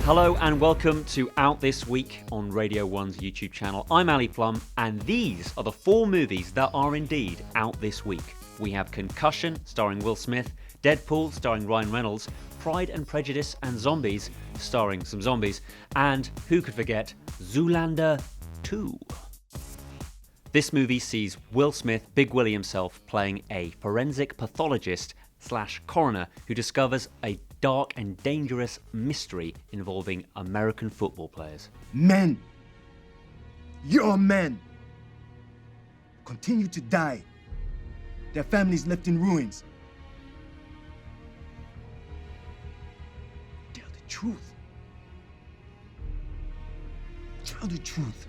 Hello and welcome to Out This Week on Radio 1's YouTube channel. I'm Ali Plum, and these are the 4 movies that are indeed out this week. We have Concussion, starring Will Smith, Deadpool, starring Ryan Reynolds, Pride and Prejudice and Zombies, starring some zombies, and who could forget, Zoolander II. This movie sees Will Smith, Big Willie himself, playing a forensic pathologist / coroner who discovers a dark and dangerous mystery involving American football players. Men, your men, continue to die. Their families left in ruins. Tell the truth. Tell the truth.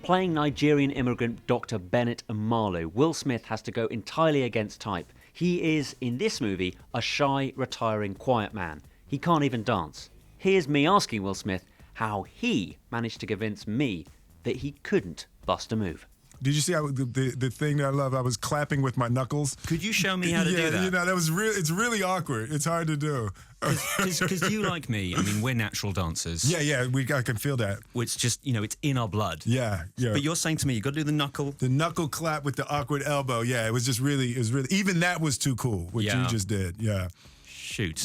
Playing Nigerian immigrant Dr. Bennett Amalu, Will Smith has to go entirely against type. He is, in this movie, a shy, retiring, quiet man. He can't even dance. Here's me asking Will Smith how he managed to convince me that he couldn't bust a move. Did you see how the thing that I love? I was clapping with my knuckles. Could you show me how to do that? Yeah, that was it's really awkward. It's hard to do. Because you, like me, I mean, we're natural dancers. Yeah, I can feel that. It's just, it's in our blood. Yeah. But you're saying to me, you got to do the knuckle. The knuckle clap with the awkward elbow. Yeah, it was really, even that was too cool, what you just did. Yeah. Shoot.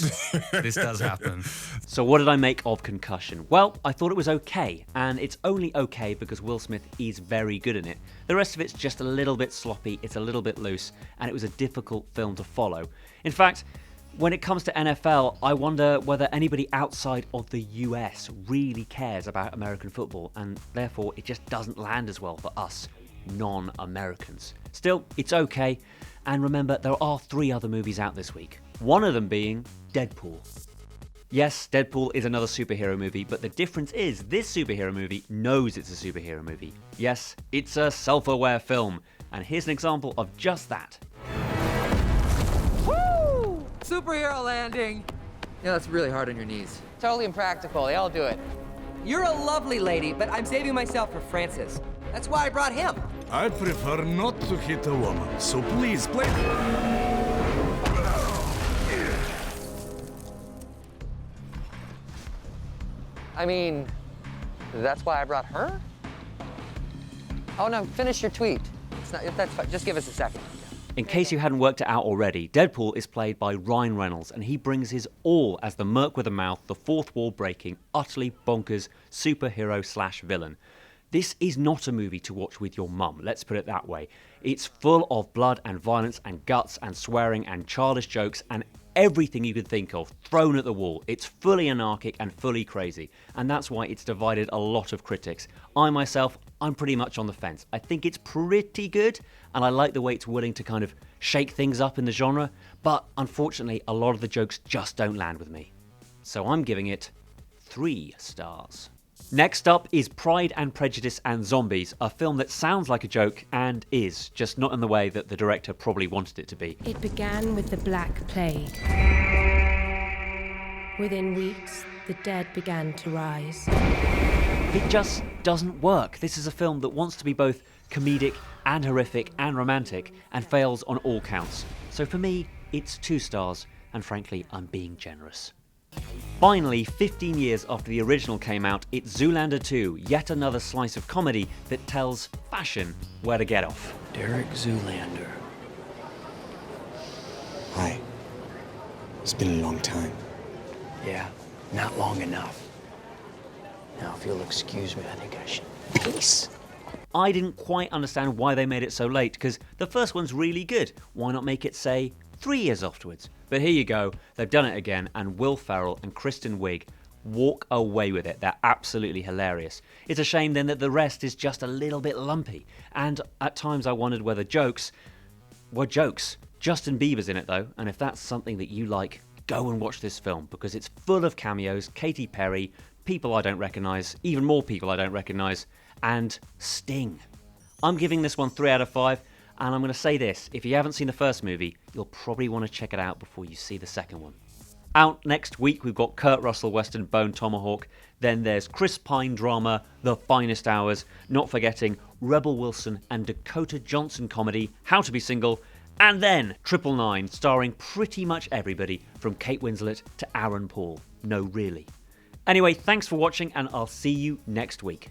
This does happen. So what did I make of Concussion? Well, I thought it was okay, and it's only okay because Will Smith is very good in it. The rest of it's just a little bit sloppy, it's a little bit loose, and it was a difficult film to follow. In fact, when it comes to NFL, I wonder whether anybody outside of the US really cares about American football, and therefore it just doesn't land as well for us non-Americans. Still, it's okay, and remember, there are 3 other movies out this week. One of them being Deadpool. Yes, Deadpool is another superhero movie, but the difference is this superhero movie knows it's a superhero movie. Yes, it's a self-aware film, and here's an example of just that. Woo! Superhero landing! Yeah, that's really hard on your knees. Totally impractical. They all do it. You're a lovely lady, but I'm saving myself for Francis. That's why I brought him. I prefer not to hit a woman, so please play. I mean, that's why I brought her? Oh no, finish your tweet. That's fine. Just give us a second. In case you hadn't worked it out already, Deadpool is played by Ryan Reynolds, and he brings his all as the merc with a mouth, the fourth wall breaking, utterly bonkers superhero / villain. This is not a movie to watch with your mum, let's put it that way. It's full of blood and violence and guts and swearing and childish jokes and everything you could think of thrown at the wall. It's fully anarchic and fully crazy, and that's why it's divided a lot of critics. I myself, I'm pretty much on the fence. I think it's pretty good, and I like the way it's willing to kind of shake things up in the genre, but unfortunately a lot of the jokes just don't land with me. So I'm giving it 3 stars. Next up is Pride and Prejudice and Zombies, a film that sounds like a joke and is, just not in the way that the director probably wanted it to be. It began with the Black Plague. Within weeks, the dead began to rise. It just doesn't work. This is a film that wants to be both comedic and horrific and romantic and fails on all counts. So for me, it's 2 stars, and frankly, I'm being generous. Finally, 15 years after the original came out, it's Zoolander II, yet another slice of comedy that tells fashion where to get off. Derek Zoolander. Hi. It's been a long time. Yeah, not long enough. Now, if you'll excuse me, I think I should peace. I didn't quite understand why they made it so late, because the first one's really good. Why not make it, say, 3 years afterwards? But here you go, they've done it again, and Will Ferrell and Kristen Wiig walk away with it. They're absolutely hilarious. It's a shame then that the rest is just a little bit lumpy, and at times I wondered whether jokes were jokes. Justin Bieber's in it though, and if that's something that you like, go and watch this film, because it's full of cameos, Katy Perry, people I don't recognise, even more people I don't recognise, and Sting. I'm giving this one 3 out of 5. And I'm going to say this, if you haven't seen the first movie, you'll probably want to check it out before you see the second one. Out next week, we've got Kurt Russell Western Bone Tomahawk. Then there's Chris Pine drama, The Finest Hours. Not forgetting Rebel Wilson and Dakota Johnson comedy, How to Be Single. And then 999, starring pretty much everybody from Kate Winslet to Aaron Paul. No, really. Anyway, thanks for watching, and I'll see you next week.